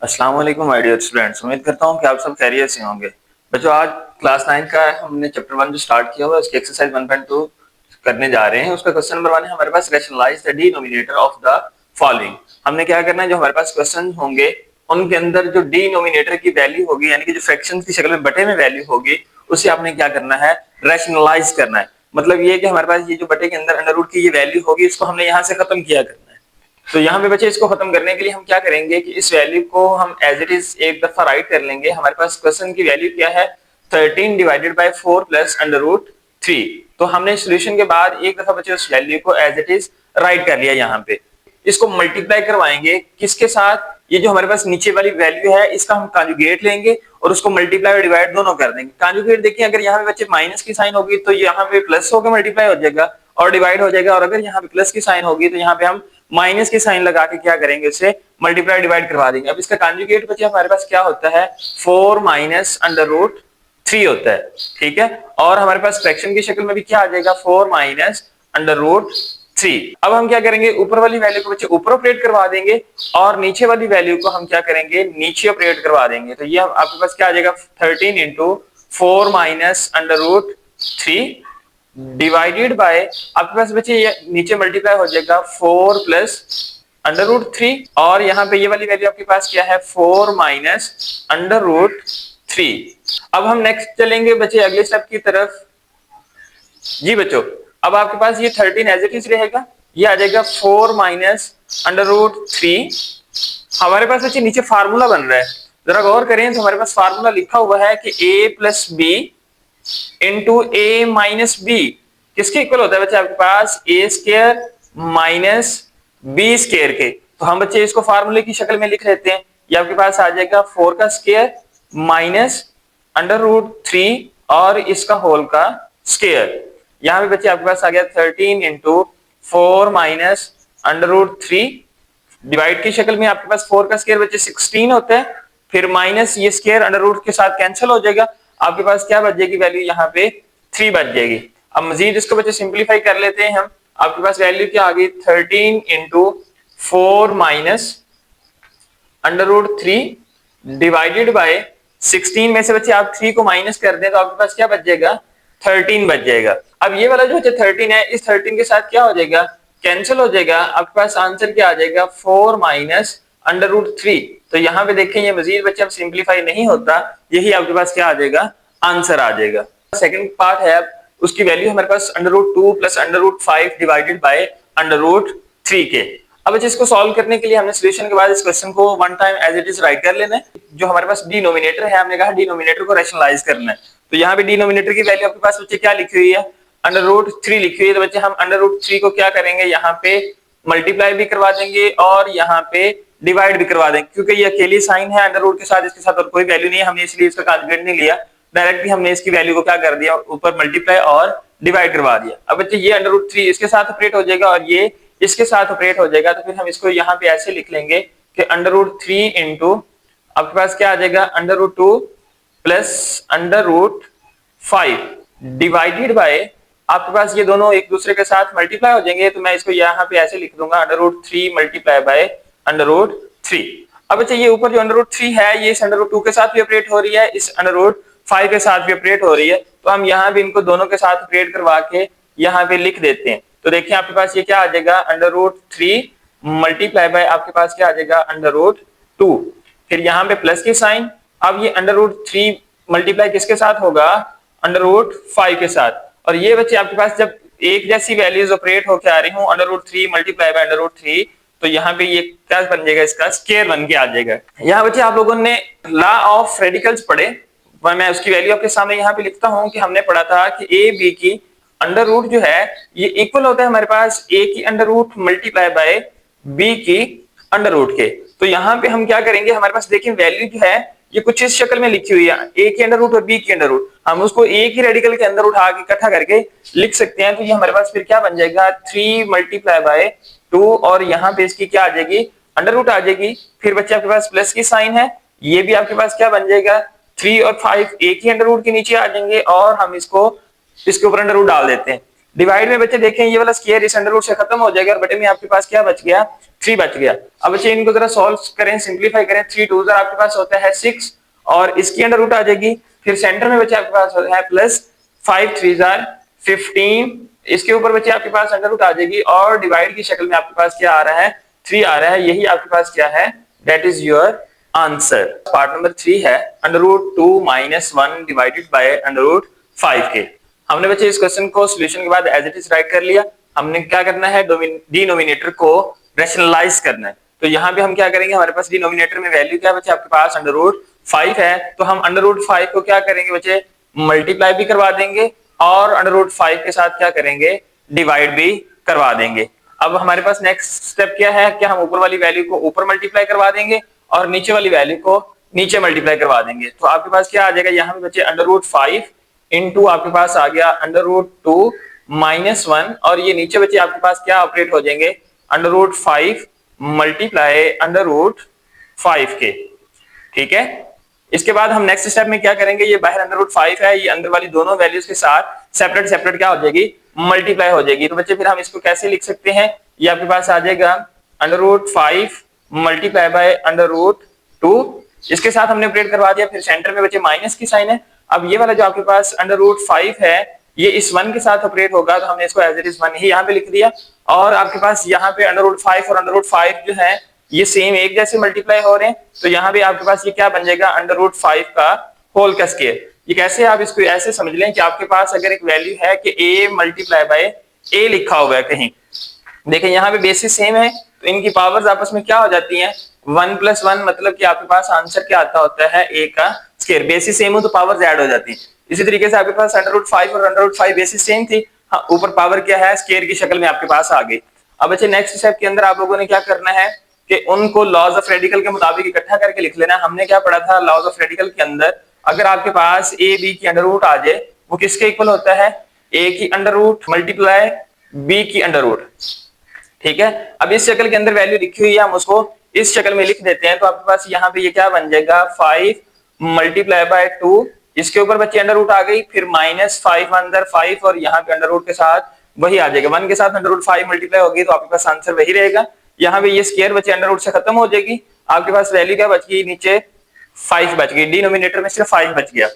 अस्सलाम वालेकुम my dear students. उम्मीद करता हूँ कि आप सब खैरियत से होंगे। बच्चों, आज क्लास 9 का हमने चैप्टर 1 जो स्टार्ट किया हुआ है उसकी एक्सरसाइज 1.2 करने जा रहे हैं। उसका क्वेश्चन नंबर 1 है हमारे पास, rationalise the denominator of the following. हमने क्या करना है, जो हमारे पास क्वेश्चन होंगे उनके अंदर जो डिनोमिनेटर की वैल्यू होगी, यानी कि जो फ्रैक्शन की शक्ल में बटे में वैल्यू होगी, उसे आपने क्या करना है, रैशनलाइज करना है। मतलब ये कि हमारे पास ये जो बटे के अंदर अंडर रूट की ये वैल्यू होगी, इसको हमने यहाँ से खत्म किया करना है। तो यहाँ पे बच्चे इसको खत्म करने के लिए हम क्या करेंगे कि इस वैल्यू को हम एज इट इज एक दफा राइट कर लेंगे। हमारे पास क्वेश्चन की वैल्यू क्या है, 13 divided by 4 plus under root 3। तो हमने सोल्यूशन के बाद एक दफा बच्चे उस वैल्यू को एज इट इज राइट कर लिया। यहाँ पे इसको मल्टीप्लाई करवाएंगे किसके साथ, ये जो हमारे पास नीचे वाली वैल्यू है इसका हम कॉन्जुगेट लेंगे और उसको मल्टीप्लाई और डिवाइड दोनों कर देंगे। कॉन्जुगेट देखिए, अगर यहाँ पे बच्चे माइनस की साइन होगी तो यहाँ पे प्लस होकर मल्टीप्लाई हो जाएगा और डिवाइड हो जाएगा, और अगर यहाँ पे प्लस की साइन होगी तो यहाँ पे हम माइनस की साइन लगा के क्या करेंगे, उसे मल्टीप्लाई डिवाइड करवा देंगे। अब इसका कॉन्जुगेट बच्चे हमारे पास क्या होता है, 4 माइनस अंडर रूट 3 होता है। ठीक है, और हमारे पास फ्रैक्शन की शक्ल में भी क्या आ जाएगा, 4 माइनस अंडर रूट 3। अब हम क्या करेंगे, ऊपर वाली वैल्यू को बच्चे ऊपर ऑपरेट करवा देंगे और नीचे वाली वैल्यू को हम क्या करेंगे, नीचे ऑपरेट करवा देंगे। तो ये आपके पास क्या आ जाएगा, 13 into 4 minus under root 3 divided by, आपके पास बच्चे ये नीचे मल्टीप्लाई हो जाएगा 4 प्लस अंडर रूट 3, और यहाँ पे ये वाली वैल्यू आपके पास क्या है, 4 माइनस अंडर रूट 3। अब हम नेक्स्ट चलेंगे बच्चे अगले स्टेप की तरफ। जी बच्चों, अब आपके पास ये 13 एज इट इज रहेगा, ये आ जाएगा 4 माइनस अंडर रूट 3। हमारे पास बच्चे नीचे फार्मूला बन रहा है, जरा गौर करें तो हमारे पास फार्मूला लिखा हुआ है कि a plus B into A minus B किसके इक्वल होता है बच्चे, आपके पास A square minus B square के। तो हम बच्चे इसको फार्मूले की शक्ल में लिख लेते हैं। ये आपके पास आ जाएगा 4 का स्क्वायर माइनस अंडर रूट 3 और इसका होल का स्क्वायर। यहाँ पे बच्चे आपके पास आ गया 13 into 4 minus under root 3, divide की शक्ल में आपके पास 4 का स्क्वायर बच्चे 16 होता है, फिर माइनस ये स्क्वायर अंडर रूट के साथ कैंसिल हो जाएगा, आपके पास क्या बच जाएगी वैल्यू, यहाँ पे 3 बच जाएगी। अब मजीद इसको बच्चे सिंप्लीफाई कर लेते हैं हम। आपके पास वैल्यू क्या आ गई, 13 into 4 minus under root 3 divided by 16 में से बच्चे आप 3 को माइनस कर दें तो आपके पास क्या बच जाएगा, 13 बच जाएगा। अब ये वाला जो बच्चे 13 है, इस 13 के साथ क्या हो जाएगा, कैंसिल हो जाएगा। आपके पास आंसर क्या आ जाएगा, 4 माइनस अंडर रूट 3। तो यहाँ पे देखें ये मजीद बच्चे अब सिंप्लीफाई नहीं होता, यही आपके पास क्या आ जाएगा, आंसर आ जाएगा। सेकंड पार्ट है, उसकी वैल्यू हमारे पास under root 2 plus under root 5 divided by under root 3 के। अब इसको सॉल्व करने के लिए हमने सोल्यूशन के बाद इस क्वेश्चन को one time as it is write कर लेना है। जो हमारे पास डिनोमिनेटर है, हमने कहा डिनोमिनेटर को रैशनलाइज करना है। तो यहाँ पे डिनोमिनेटर की वैल्यू आपके पास बच्चे क्या लिखी हुई है, अंडर रूट 3 लिखी हुई है। तो बच्चे हम अंडर रूट 3 को क्या करेंगे, यहाँ पे मल्टीप्लाई भी करवा देंगे और यहाँ पे डिवाइड भी करवा देंगे, क्योंकि ये अकेली साइन है अंडर रूट के साथ, इसके साथ और कोई वैल्यू नहीं है, हमने इसलिए इसका कॉन्जुगेट नहीं लिया, डायरेक्टली हमने इसकी वैल्यू को क्या कर दिया, ऊपर मल्टीप्लाई और डिवाइड करवा दिया। अब बच्चे ये अंडर रूट 3 इसके साथ ऑपरेट हो जाएगा और ये इसके साथ ऑपरेट हो जाएगा। तो फिर हम इसको यहाँ पे ऐसे लिख लेंगे कि अंडर रूट 3 इंटू आपके पास क्या आ जाएगा, under root 2 plus under root 5 divided by, आपके पास ये दोनों एक दूसरे के साथ मल्टीप्लाई हो जाएंगे। तो मैं इसको यहाँ पे ऐसे लिख दूंगा, under root 3 multiply by under root 3। अब अच्छा ये ऊपर जो अंडर रूट 3 है, ये इस अंडर रूट 2 के साथ भी ऑपरेट हो रही है, इस अंडर रूट 5 के साथ भी ऑपरेट हो रही है। तो हम यहाँ भी इनको दोनों के साथ ऑपरेट करवा के यहाँ पे लिख देते हैं। तो देखिए आपके पास ये क्या आ जाएगा, अंडर रूट 3 मल्टीप्लाई बाय आपके पास क्या आ जाएगा, अंडर रूट 2, फिर यहाँ पे प्लस की साइन। अब ये अंडर रूट 3 मल्टीप्लाई किसके साथ होगा, अंडर रूट 5 के साथ। और ये बच्चे आपके पास जब एक जैसी वैल्यूज ऑपरेट होकर आ रही हूँ, under root 3 multiply by under root 3, तो यहाँ पे ये क्या बन जाएगा, इसका स्क्वायर बन के आ जाएगा। यहाँ बच्चे आप लोगों ने लॉ ऑफ रेडिकल्स पढ़े, मैं उसकी वैल्यू आपके सामने यहाँ पे लिखता हूँ कि हमने पढ़ा था कि ए बी की अंडर रूट जो है ये इक्वल होता है हमारे पास ए की under root multiply by B की अंडर रूट के। तो यहाँ पे हम क्या करेंगे, हमारे पास देखिए वैल्यू जो है ये कुछ इस शक्ल में लिखी हुई है, ए की अंडर रूट और बी की अंडर रूट, हम उसको ए की रेडिकल के अंदर उठा के इकट्ठा करके लिख सकते हैं। तो ये हमारे पास फिर क्या बन जाएगा, 3 मल्टीप्लाई बाय 2 और यहाँ पे इसकी क्या आ जाएगी, अंडर रूट आ जाएगी। फिर बच्चे आपके पास प्लस की साइन है, ये भी आपके पास क्या बन जाएगा, 3 और 5 एक ही अंडर रूट के नीचे आ जाएंगे और हम इसको इसके ऊपर अंडर रूट डाल देते हैं। डिवाइड में बच्चे देखें ये वाला स्क्वायर इस अंडर रूट से खत्म हो जाएगा और बटे में आपके पास क्या बच गया, 3 बच गया। अब बच्चे इनको जरा सॉल्व करें, सिंपलीफाई करें। 3 2 आपके पास होता है 6 और इसकी अंडर रूट आ जाएगी। फिर सेंटर में बच्चे आपके पास होता है प्लस 5 3 15, इसके ऊपर बच्चे आपके पास अंडर रूट आ जाएगी और डिवाइड की शक्ल में आपके पास क्या आ रहा है, 3 आ रहा है। यही आपके पास क्या है, that is your answer. Part number 3 है under root 2 minus 1 divided by under root 5k। हमने बच्चे इस क्वेश्चन को सॉल्यूशन के बाद एज इट इज राइट कर लिया। हमने क्या करना है, डिनोमिनेटर को रैशनलाइज करना है। तो यहाँ पे हम क्या करेंगे, हमारे पास डिनोमिनेटर में वैल्यू क्या बच्चे आपके पास अंडर रूट 5 है, तो हम अंडर रूट 5 को क्या करेंगे बच्चे, मल्टीप्लाई भी करवा देंगे और अंडर रूट 5 के साथ क्या करेंगे, डिवाइड भी करवा देंगे। अब हमारे पास नेक्स्ट स्टेप क्या है कि हम ऊपर वाली वैल्यू को ऊपर मल्टीप्लाई करवा देंगे और नीचे वाली वैल्यू को नीचे मल्टीप्लाई करवा देंगे। तो आपके पास क्या आ जाएगा, यहाँ पे बच्चे अंडर रूट 5 इंटू आपके पास आ गया अंडर रूट 2 माइनस 1 और ये नीचे बच्चे आपके पास क्या ऑपरेट हो जाएंगे, under root 5 multiply under root 5k। ठीक है, इसके बाद हम नेक्स्ट स्टेप में क्या करेंगे, ये बाहर अंडर रूट 5 है, ये अंदर वाली दोनों वैल्यूज के साथ सेपरेट सेपरेट क्या हो जाएगी, मल्टीप्लाई हो जाएगी। तो बच्चे फिर हम इसको कैसे लिख सकते हैं, ये आपके पास आ जाएगा under root 5 multiply by under root 2, इसके साथ हमने ऑपरेट करवा दिया। फिर सेंटर में बच्चे माइनस की साइन है। अब ये वाला जो आपके पास अंडर रूट 5 है ये इस 1 के साथ ऑपरेट होगा, तो हमने इसको एज इट इज 1 ही यहाँ पे लिख दिया। और आपके पास यहाँ पे अंडर रूट 5 और अंडर रूट 5 जो है ये सेम एक जैसे मल्टीप्लाई हो रहे हैं, तो यहाँ पे आपके पास ये क्या बन जाएगा, अंडर रूट 5 का होल का स्क्वायर। ये कैसे, आप इसको ऐसे समझ लें कि आपके पास अगर एक वैल्यू है कि a मल्टीप्लाई बाय a लिखा हुआ है कहीं, देखें यहाँ पे बेसिस सेम है तो इनकी पावर्स आपस में क्या हो जाती हैं, 1 + 1, मतलब कि आपके पास आंसर क्या आता होता है, a का स्क्वायर। बेसिस सेम हो तो पावर्स ऐड हो जाती है। इसी तरीके से आपके पास अंडर रूट 5 और अंडर रूट 5 बेसिस सेम थी, हाँ ऊपर पावर क्या है, स्क्वायर की शक्ल में आपके पास आ गई। अब अच्छा नेक्स्ट स्टेप के अंदर आप लोगों ने क्या करना है कि उनको लॉज ऑफ रेडिकल के मुताबिक इकट्ठा करके लिख लेना। हमने क्या पढ़ा था लॉज ऑफ रेडिकल के अंदर, अगर आपके पास a b की अंडर रूट आ जाए वो किसके इक्वल होता है, a की अंडर रूट मल्टीप्लाई b की अंडर रूट। ठीक है, अब इस शक्ल के अंदर वैल्यू लिखी हुई है, हम उसको इस शक्ल में लिख देते हैं। तो आपके पास यहाँ पे ये क्या बन जाएगा, 5 मल्टीप्लाई बाय 2, इसके ऊपर बच्चे अंडर रूट आ गई, फिर -5 अंदर 5 और यहाँ पे अंडर रूट के साथ वही आ जाएगा, 1 के साथ अंडर रूट 5 मल्टीप्लाई होगी तो आपके पास आंसर वही रहेगा। यहाँ पे ये स्क्वायर बच्चे अंडर रूट से खत्म हो जाएगी, आपके पास वैल्यू क्या बच गई, नीचे 5 बच गई, डिनोमिनेटर में सिर्फ 5 बच गया।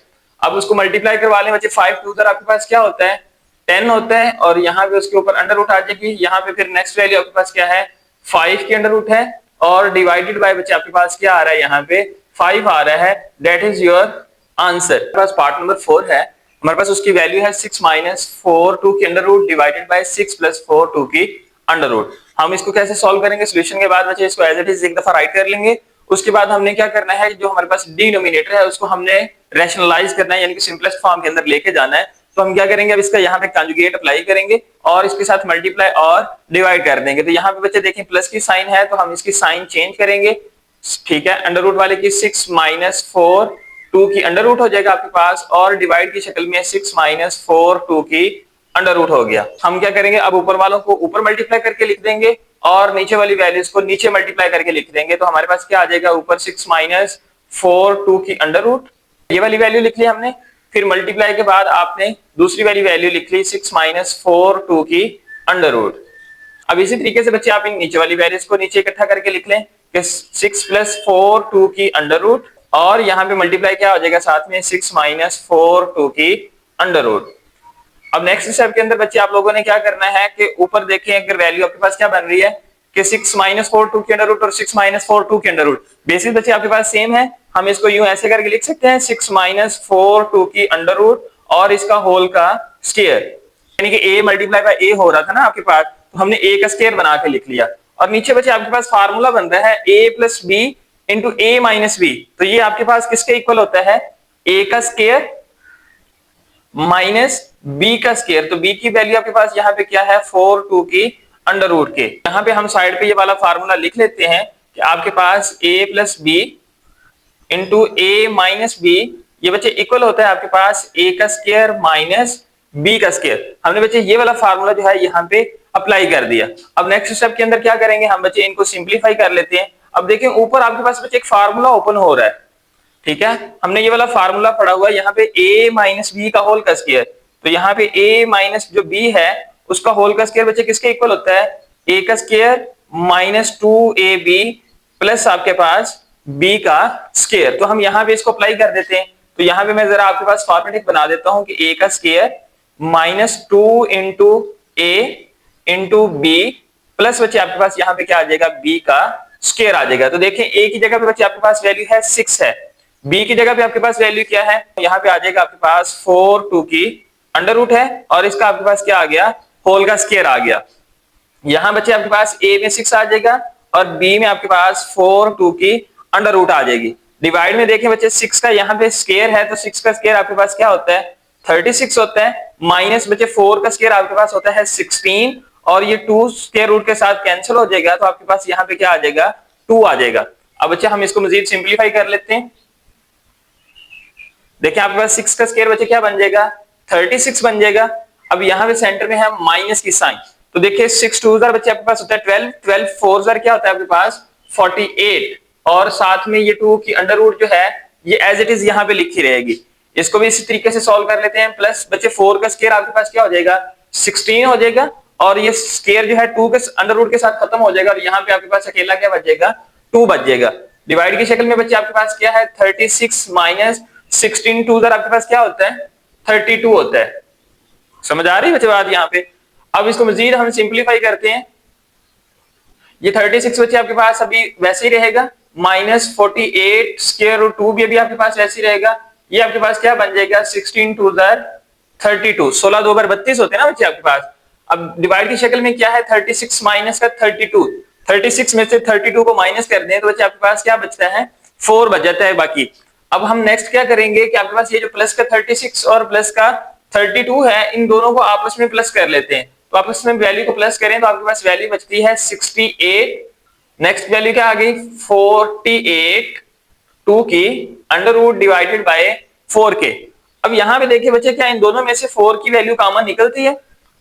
अब उसको मल्टीप्लाई करवा लें बच्चे, 5 2 आपके पास क्या होता है, 10 होता है और यहाँ पे उसके ऊपर अंडर रूट आ जाएगी। यहाँ पे फिर नेक्स्ट वैल्यू आपके पास क्या है, 5 की अंडर रूट है और डिवाइडेड बाय बच्चे आपके पास क्या आ रहा है, यहाँ पे 5 आ रहा है, that is your answer. Pass part number 4 है, हमारे पास उसकी वैल्यू है 6 - 4 2 की अंडर रूट डिवाइडेड बाय 6 + 4 2 की अंडर रूट। हम इसको कैसे सॉल्व करेंगे, सोल्यूशन के बाद बच्चे इसको एज इट इज एक दफा राइट कर लेंगे। उसके बाद हमने क्या करना है, जो हमारे पास डिनोमिनेटर है उसको हमने रैशनलाइज करना है, यानी कि सिंपलेस्ट फॉर्म के अंदर लेके जाना है। तो हम क्या करेंगे, अब इसका यहाँ पे कंजुगेट अप्लाई करेंगे और इसके साथ मल्टीप्लाई और डिवाइड कर देंगे। तो यहाँ पे बच्चे देखें प्लस की साइन है तो हम इसकी साइन चेंज करेंगे। ठीक है, अंडर रूट वाले की 6 - 4 2 की अंडर रूट हो जाएगा आपके पास और डिवाइड की शक्ल में 6 - 4 2 की अंडर रूट हो गया। हम क्या करेंगे, अब ऊपर वालों को ऊपर मल्टीप्लाई करके लिख देंगे और नीचे वाली वैल्यूज को नीचे मल्टीप्लाई करके लिख देंगे। तो हमारे पास क्या आ जाएगा, ऊपर 6 - 4 2 की अंडर रूट, ये वाली वैल्यू लिख ली हमने। फिर मल्टीप्लाई के बाद आपने दूसरी वाली वैल्यू लिख ली 6 - 4 2 की अंडर रूट। अब इसी तरीके से बच्चे आप इन नीचे वाली वैल्यूज को नीचे इकट्ठा करके लिख लें कि 6 + 4 2 की अंडर रूट और यहाँ पे मल्टीप्लाई क्या हो जाएगा साथ में 6 - 4 2 की अंडर रूट। अब नेक्स्ट स्टेप के अंदर बच्चे आप लोगों ने क्या करना है कि ऊपर देखें अगर वैल्यू आपके पास क्या बन रही है कि 6 - 4 2 की अंडर रूट और 6 - 4 2 की अंडर रूट, बेसिस बच्चे आपके पास सेम है। हम इसको यूं ऐसे करके लिख सकते हैं 6 - 4 2 की अंडर रूट और इसका होल का स्क्वायर, यानी कि a मल्टीप्लाई बाय a हो रहा था ना आपके पास, तो हमने a का स्क्वायर बना के लिख लिया। और नीचे बच्चे आपके पास फार्मूला बन रहा है a + b * a - b, तो ये आपके पास किसके इक्वल होता है, a का स्क्वायर माइनस b का स्क्वायर। तो b की वैल्यू आपके पास यहाँ पे क्या है, 4 2 की अंडर रूट के। यहाँ पे हम साइड पे ये वाला फार्मूला लिख लेते हैं कि आपके पास a + b * a - b, ये बच्चे इक्वल होता है आपके पास a का स्क्वायर माइनस b का स्क्वायर। हमने बच्चे ये वाला फार्मूला जो है यहाँ पे अप्लाई कर दिया। अब नेक्स्ट स्टेप के अंदर क्या करेंगे, हम बच्चे इनको सिंप्लीफाई कर लेते हैं। अब देखें ऊपर आपके पास बच्चे एक फार्मूला ओपन हो रहा है, ठीक है, हमने ये वाला फार्मूला पढ़ा हुआ है यहाँ पे a - b का होल का स्क्वायर, तो यहाँ पे a माइनस जो b है उसका होल का स्क्वायर बच्चे किसके इक्वल होता है, a का स्क्वायर माइनस 2ab प्लस आपके पास b का स्क्वायर। तो हम यहाँ पे इसको अप्लाई कर देते हैं। तो यहाँ पे मैं जरा आपके पास फॉर्मेटिक बना देता हूँ कि a का square minus 2 into a into b plus बच्चे आपके पास यहाँ पे क्या आ जाएगा, b का स्क्वायर आ जाएगा। तो देखें a की जगह पे बच्चे आपके पास वैल्यू है 6 है, b की जगह पे आपके पास वैल्यू क्या है, यहाँ पे आ जाएगा आपके पास 4 2 की अंडर रूट है और इसका आपके पास क्या आ गया, होल का स्क्वायर आ गया। यहाँ बच्चे आपके पास a में 6 आ जाएगा और b में आपके पास 4 2 की अंडर रूट आ जाएगी। डिवाइड में देखें बच्चे 6 का यहाँ पे स्क्वायर है तो 6 का स्क्वायर आपके पास क्या होता है, 36 होता है। माइनस बच्चे 4 का स्क्वायर आपके पास होता है 16 और ये 2 स्क्वायर रूट के साथ कैंसिल हो जाएगा तो आपके पास यहाँ पे क्या आ जाएगा, 2 आ जाएगा। अब बच्चे हम इसको मजीद सिंप्लीफाई कर लेते हैं। देखिए आपके पास 6 का स्क्वायर बच्चे क्या बन जाएगा, 36 बन जाएगा। अब यहाँ पे सेंटर में है माइनस की साइन, तो देखिए 6 2 बच्चे आपके पास होता है 12, 12 4 क्या होता है आपके पास 48 और साथ में ये 2 की अंडर रूट जो है ये एज इट इज यहाँ पे लिखी रहेगी। इसको भी इसी तरीके से सॉल्व कर लेते हैं। प्लस बच्चे 4 का स्क्वायर आपके पास क्या हो जाएगा, 16 हो जाएगा और ये स्क्वायर जो है 2 के अंडर रूट के साथ खत्म हो जाएगा और यहाँ पे आपके पास अकेला क्या बच जाएगा, 2 बच जाएगा। डिवाइड की शक्ल में बच्चे आपके पास क्या है, 36 माइनस 16 2 आपके पास क्या होता है, 32 होता है। समझ आ रही है बच्चे बात यहाँ पे। अब इसको मजीद हम सिंप्लीफाई करते हैं। ये 36 बच्चे आपके पास अभी वैसे ही रहेगा, माइनस 48 स्क्वायर रूट 2 भी अभी आपके पास वैसे ही रहेगा। ये आपके पास क्या बन जाएगा, 16 2 32, 16 2 बार 32 होते हैं ना बच्चे आपके पास। अब डिवाइड की शक्ल में क्या है, 36 माइनस का 32, 36 में से 32 को माइनस कर दें तो बच्चे आपके पास क्या बचता है, 4 बच जाता है बाकी। अब हम नेक्स्ट क्या करेंगे कि आपके पास ये जो प्लस का 36 और प्लस का 32 है इन दोनों को आपस में प्लस कर लेते हैं। तो आपस में वैल्यू को प्लस करें तो आपके पास वैल्यू बचती है 68। नेक्स्ट वैल्यू क्या आ गई, 48 2 की अंडर रूट डिवाइडेड बाय 4 के। अब यहाँ पे देखिए बच्चे क्या इन दोनों में से 4 की वैल्यू कॉमन निकलती है,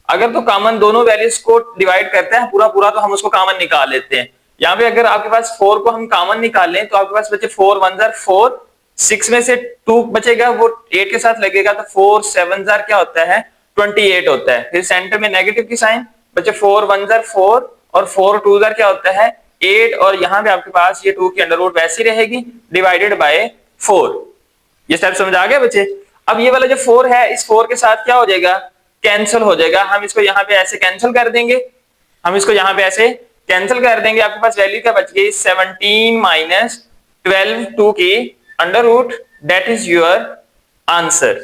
अगर तो कॉमन दोनों वैल्यूज को डिवाइड करते हैं पूरा पूरा तो हम उसको कॉमन निकाल लेते हैं। यहाँ पे अगर आपके पास 4 को हम कॉमन निकाल लें तो आपके पास बचे 4 1 4, 6 में से 2 बचेगा वो 8 के साथ लगेगा तो 4 7 क्या होता है, 28 होता है। फिर सेंटर में नेगेटिव की साइन, बचे 4 1 4 और 4 2 क्या होता है 8 और यहाँ पे आपके पास ये 2 की अंडर रूट वैसी रहेगी डिवाइडेड बाय 4। ये स्टेप समझ आ गया बच्चे। अब ये वाला जो 4 है इस 4 के साथ क्या हो जाएगा, कैंसिल हो जाएगा। हम इसको यहाँ पे ऐसे कैंसिल कर देंगे, हम इसको यहाँ पे ऐसे कैंसिल कर देंगे। आपके पास वैल्यू क्या बच गई, 17 माइनस 12 2 की under root, that is your answer.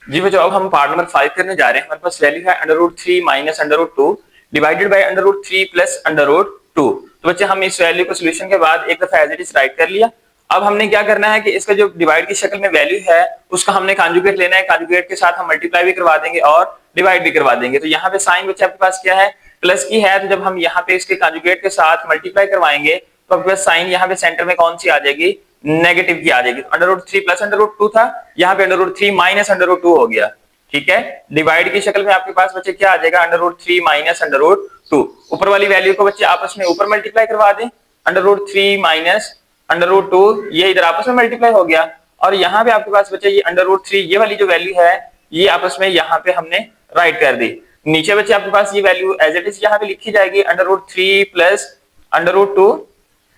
जी बच्चों अब हम पार्ट नंबर 5 करने जा रहे हैं। हमारे पास वैल्यू है under root 3 minus under root 2 divided by under root 3 plus under root 2। तो बच्चे हम इस वैल्यू को सोल्यूशन के बाद एक दफा एज इट इज राइट कर लिया। अब हमने क्या करना है कि इसका जो डिवाइड की शक्ल में वैल्यू है उसका हमने कॉन्जुगेट लेना है। कॉन्जुगेट के साथ हम मल्टीप्लाई भी करवा देंगे और डिवाइड भी करवा देंगे। तो यहाँ पे साइन बच्चे आपके पास क्या है, प्लस की है, तो जब हम यहाँ पे इसके कॉन्जुगेट के साथ मल्टीप्लाई करवाएंगे तो आपके पास साइन यहाँ पे सेंटर में कौन सी आ जाएगी, नेगेटिव की आ जाएगी। Under root 3 plus under root 2 था, यहाँ पे under root 3 minus under root 2 हो गया। ठीक है, डिवाइड की शक्ल में आपके पास बच्चे क्या आ जाएगा, under root 3 minus under root 2। ऊपर वाली वैल्यू को बच्चे आपस में ऊपर मल्टीप्लाई करवा दें, under root 3 minus under root 2 ये इधर आपस में मल्टीप्लाई हो गया और यहाँ पे आपके पास बच्चे ये अंडर रूट 3 ये वाली जो वैल्यू है ये आपस में यहाँ पे हमने राइट कर दी। नीचे बच्चे आपके पास ये वैल्यू एज इट इज यहाँ पे लिखी जाएगी, under root 3 plus under root 2।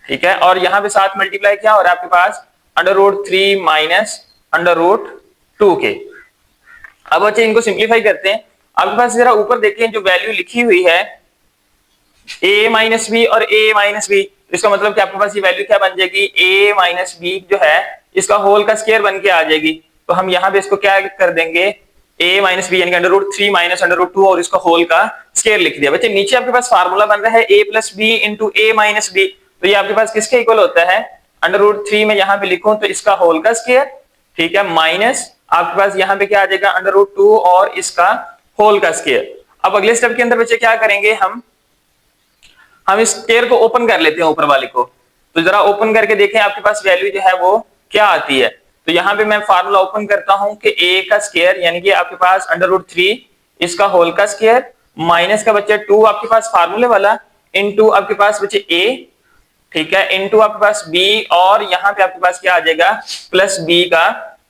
ठीक है, और यहाँ पे साथ मल्टीप्लाई क्या हो रहा है आपके पास, under root 3 minus under root 2 के। अब बच्चे इनको सिंप्लीफाई करते हैं। आपके पास जरा ऊपर देखें जो वैल्यू लिखी हुई है a माइनस बी और a माइनस बी, इसका मतलब कि आपके पास ये वैल्यू क्या बन जाएगी, a माइनस बी जो है इसका होल का स्क्वायर बन के आ जाएगी। तो हम यहाँ पे इसको क्या कर देंगे, a माइनस बी यानी under root 3 minus under root 2 और इसका होल का स्क्वायर लिख दिया। बच्चे नीचे आपके पास फार्मूला बन रहा है a plus B into a minus B, तो ये आपके पास किसके इक्वल होता है, अंडर रूट 3 में यहाँ पे लिखूं तो इसका होल का स्क्वायर, ठीक है, माइनस आपके पास यहाँ पे क्या आ जाएगा, अंडर रूट 2 और इसका होल का स्क्वायर। अब अगले स्टेप के अंदर बच्चे क्या करेंगे, हम इस स्क्वायर को ओपन कर लेते हैं ऊपर वाले को। तो जरा ओपन करके देखें आपके पास वैल्यू जो है वो क्या आती है। तो यहाँ पे मैं फार्मूला ओपन करता हूं कि a का स्क्वायर यानी कि आपके पास अंडर रूट 3 इसका होल का स्क्वायर माइनस का बच्चे 2 आपके पास फार्मूले वाला इनटू आपके पास बच्चे a, ठीक है, इनटू आपके पास b और यहाँ पे आपके पास क्या आ जाएगा प्लस b का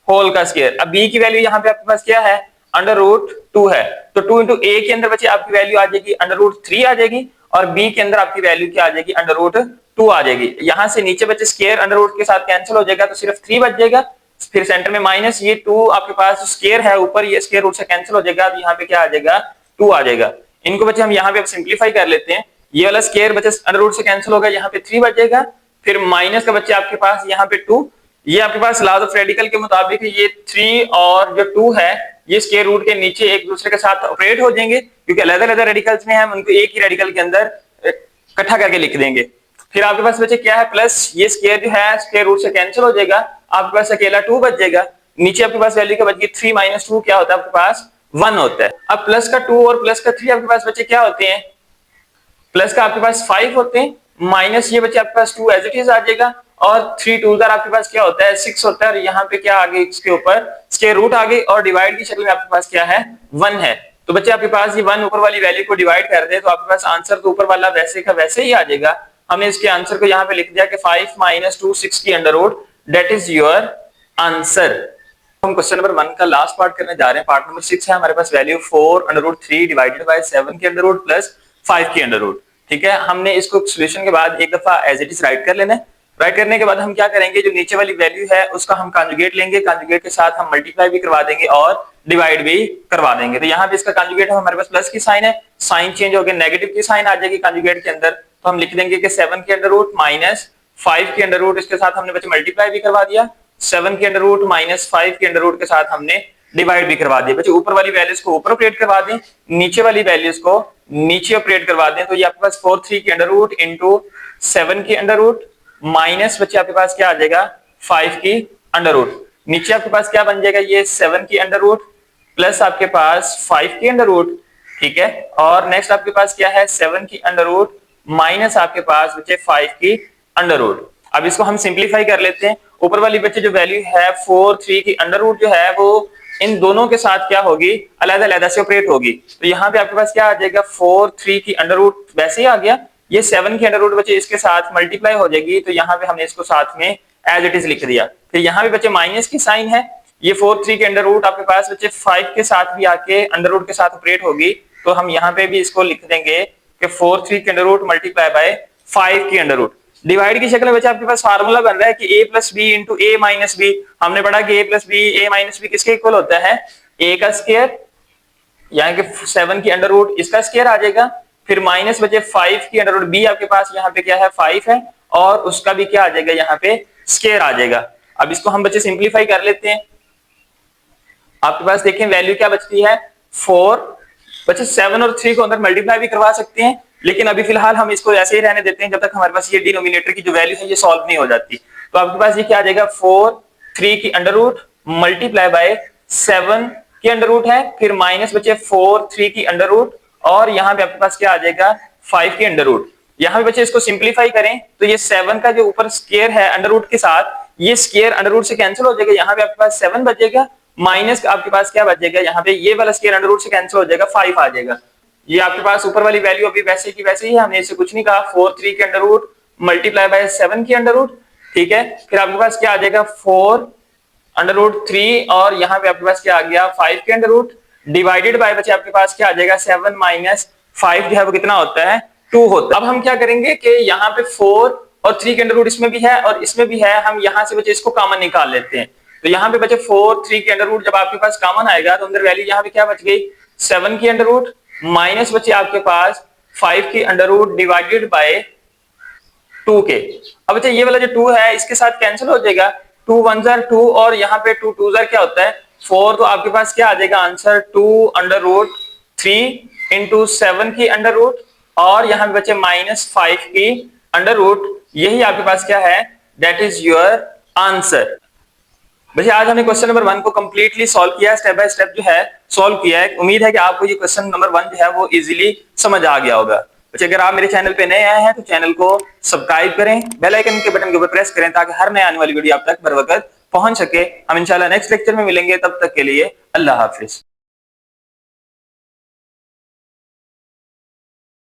होल का स्क्वायर। अब b की वैल्यू यहाँ पे आपके पास क्या है, √2 है। तो 2 इंटू ए के अंदर बच्चे आपकी वैल्यू आ जाएगी √3 आ जाएगी, और बी के अंदर आपकी वैल्यू क्या आ जाएगी √2 आ जाएगी। यहां से नीचे बच्चे स्क्वायर √रूट के साथ कैंसिल हो जाएगा, तो सिर्फ 3 बच जाएगा। फिर सेंटर में माइनस, ये 2 आपके पास स्क्वायर है ऊपर, ये स्क्वायर रूट से कैंसिल हो जाएगा, तो यहाँ पे क्या आ जाएगा 2 आ जाएगा। इनको बच्चे हम यहाँ पे सिंप्लीफाई कर लेते हैं। ये वाला स्क्वायर बच्चे √रूट से कैंसिल होगा, यहाँ पे 3 बच जाएगा। फिर माइनस का बच्चे आपके पास यहाँ पे 2, ये आपके पास लॉज ऑफ रेडिकल के मुताबिक ये 3 और जो 2 है ये स्क्वायर रूट के नीचे एक दूसरे के साथ ऑपरेट हो जाएंगे, क्योंकि अलग अलग रेडिकल्स में हम उनको एक ही रेडिकल के अंदर इकट्ठा करके लिख देंगे। फिर आपके पास बच्चे क्या है प्लस, ये स्क्वायर जो है स्क्वायर रूट से कैंसिल हो जाएगा, आपके पास अकेला 2 बच जाएगा। नीचे आपके पास वैल्यू क्या बच गई 3 - 2 क्या होता है आपके पास 1 होता है। अब प्लस का 2 और प्लस का 3 आपके पास बच्चे क्या होते हैं, प्लस का आपके पास 5 होते हैं, माइनस ये बच्चे आपके पास 2 एज इट इज आ जाएगा, और 3 2 आपके पास क्या होता है 6 होता है, और यहाँ पे क्या आ गई इसके ऊपर स्क्वायर रूट आ गई, और डिवाइड की शक्ल में आपके पास क्या है 1 है। तो बच्चे आपके पास ये 1 ऊपर वाली वैल्यू को डिवाइड कर दे तो आपके पास आंसर तो ऊपर वाला वैसे का वैसे ही आ जाएगा। हमने इसके आंसर को यहाँ पे लिख दिया कि 5 - 2 6 की under root, that is your answer. हम क्वेश्चन नंबर 1 का लास्ट पार्ट करने जा रहे हैं। पार्ट नंबर 6 है हमारे पास, वैल्यू 4√3 डिवाइडेड बाय 7 की अंडर रूट प्लस 5 की अंडर रूट। ठीक है, हमने इसको सोल्यूशन के बाद एक दफा एज इट इज राइट कर लेना है। राइट करने के बाद हम क्या करेंगे, जो नीचे वाली वैल्यू है उसका हम कॉन्जुगेट लेंगे, कॉन्जुगेट के साथ हम मल्टीप्लाई भी करवा देंगे और डिवाइड भी करवा देंगे। तो यहाँ पे इसका कॉन्जुगेट है हमारे पास प्लस की साइन है, साइन चेंज हो गया नेगेटिव की साइन आ जाएगी कॉन्जुगेट के अंदर, तो हम लिख देंगे कि 7 की अंडर रूट माइनस 5 की अंडर रूट, इसके साथ हमने बच्चे मल्टीप्लाई भी करवा दिया, 7 की अंडर रूट माइनस 5 की अंडर रूट के साथ हमने डिवाइड भी करवा दिया। बच्चे ऊपर वाली वैल्यूज को ऊपर ऑपरेट करवा दें, नीचे वाली वैल्यूज को नीचे ऑपरेट करवा दें, तो ये आपके पास 4 3 की अंडर रूट इंटू 7 की अंडर रूट माइनस बच्चे आपके पास क्या आ जाएगा 5 की अंडर रूट, नीचे आपके पास क्या बन जाएगा ये 7 की अंडर रूट प्लस आपके पास 5 की अंडर रूट। ठीक है, और नेक्स्ट आपके पास क्या है 7 की अंडर रूट माइनस आपके पास बच्चे 5 की अंडर रूट। अब इसको हम सिंप्लीफाई कर लेते हैं। ऊपर वाली बच्चे जो वैल्यू है 4 3 की अंडर रूट जो है वो इन दोनों के साथ क्या होगी अलग-अलग से ऑपरेट होगी, तो यहाँ पे आपके पास क्या आ जाएगा 4 3 की अंडर रूट वैसे ही आ गया, ये 7 की अंडर रूट बच्चे इसके साथ मल्टीप्लाई हो जाएगी, तो यहाँ पे हमने इसको साथ में एज इट इज लिख दिया। फिर यहाँ पे बच्चे माइनस की साइन है, ये 4 3 के अंडर रूट आपके पास बच्चे 5 के साथ भी आके अंडर रूट के साथ ऑपरेट होगी, तो हम यहाँ पे भी इसको लिख देंगे कि 4 3 के अंडर रूट मल्टीप्लाई बाय 5 की अंडर रूट। डिवाइड की शक्ल में बच्चे आपके पास फार्मूला बन रहा है कि a plus B into A minus B. हमने पढ़ा कि a plus B A minus B किसके इक्वल होता है a का स्क्वायर, यहाँ के 7 की अंडर रूट इसका स्क्वायर आ जाएगा, फिर माइनस बचे 5 की अंडर रूट, b आपके पास यहाँ पे क्या है 5 है, और उसका भी क्या आ जाएगा यहाँ पे स्क्वायर आ जाएगा। अब इसको हम बच्चे सिंप्लीफाई कर लेते हैं। आपके पास देखें वैल्यू क्या बचती है 4, बच्चे 7 और 3 को अंदर मल्टीप्लाई भी करवा सकते हैं, लेकिन अभी फिलहाल हम इसको ऐसे ही रहने देते हैं जब तक हमारे पास ये डिनोमिनेटर की जो वैल्यू है ये सॉल्व नहीं हो जाती। तो आपके पास ये क्या आ जाएगा 4 3 की अंडर रूट मल्टीप्लाई बाय 7 की अंडर रूट है, फिर माइनस बचे 4 3 की अंडर रूट, और यहाँ पे आपके पास क्या आ जाएगा 5 की अंडर रूट। यहाँ पे बच्चे इसको सिंप्लीफाई करें तो ये 7 का जो ऊपर स्क्वायर है अंडर रूट के साथ, ये स्क्वायर अंडर रूट से कैंसिल हो जाएगा, यहाँ पे आपके पास 7 बचेगा, माइनस आपके पास क्या बचेगा यहाँ पे ये वाला स्क्वायर अंडर रूट से कैंसिल हो जाएगा 5 आ जाएगा। ये आपके पास ऊपर वाली वैल्यू अभी वैसे की वैसे ही है, हमने इससे कुछ नहीं कहा, 4 3 के अंडर रूट मल्टीप्लाई बाय 7 की अंडर रूट। ठीक है, फिर आपके पास क्या आ जाएगा 4 अंडर रूट 3, और यहाँ पे आपके पास क्या आ गया 5 के अंडर रूट डिवाइडेड बाय बचे आपके पास क्या आ जाएगा 7 माइनस 5 जो है वो कितना होता है 2 होता है। अब हम क्या करेंगे कि यहाँ पे 4 और 3 के अंडर रूट इसमें भी है और इसमें भी है, हम यहाँ से बचे इसको कॉमन निकाल लेते हैं। तो यहाँ पे बचे 4 3 के अंडर रूट, जब आपके पास कॉमन आएगा तो अंदर वैल्यू यहाँ पे क्या बच गई 7 की अंडर रूट माइनस बचे आपके पास 5 की अंडर रूट डिवाइडेड बाय 2 के। अब बच्चे ये वाला जो 2 है इसके साथ कैंसिल हो जाएगा, 2 1 जार 2, और यहाँ पे 2 2 जार क्या होता है 4, तो आपके पास क्या आ जाएगा आंसर 2 अंडर रूट 3 इंटू 7 की अंडर रूट, और यहाँ पे बचे माइनस 5 की अंडर रूट, यही आपके पास क्या है दैट इज योर आंसर। वैसे आज हमने क्वेश्चन नंबर 1 को कंप्लीटली सॉल्व किया, स्टेप बाय स्टेप जो है सॉल्व किया है। उम्मीद है कि आपको ये क्वेश्चन नंबर 1 जो है वो इजीली समझ आ गया होगा। बच्चे अगर आप मेरे चैनल पे नए आए हैं तो चैनल को सब्सक्राइब करें, बेल आइकन के बटन के ऊपर प्रेस करें ताकि हर नए आने वाली वीडियो आप तक बर वक्त पहुंच सके। हम इंशाल्लाह नेक्स्ट लेक्चर में मिलेंगे, तब तक के लिए अल्लाह हाफिज।